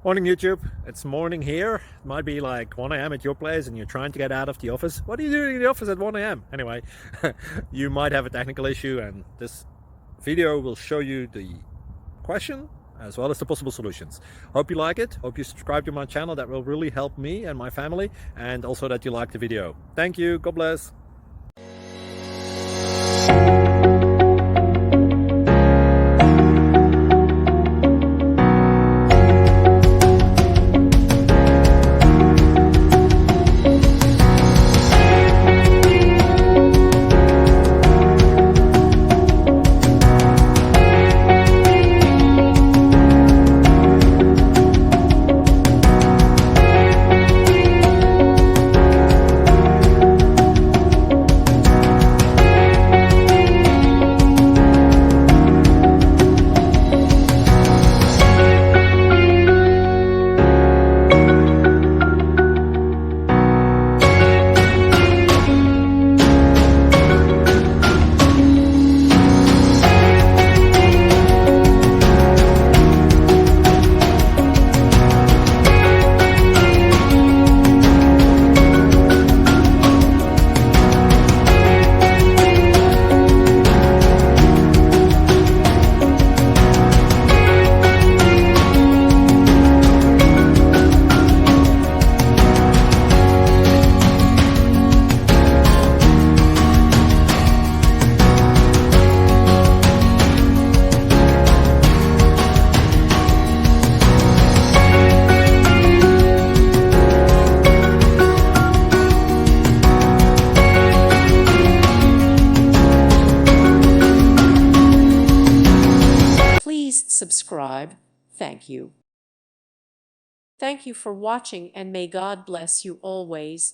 Morning YouTube, it's morning here. It might be like 1 a.m. at your place and you're trying to get out of the office. What are you doing in the office at 1 a.m.? Anyway, you might have a technical issue and this video will show you the question as well as the possible solutions. Hope you like it, hope you subscribe to my channel. That will really help me and my family, and also that you like the video. Thank you, God bless. Please subscribe. Thank you. Thank you for watching, and may God bless you always.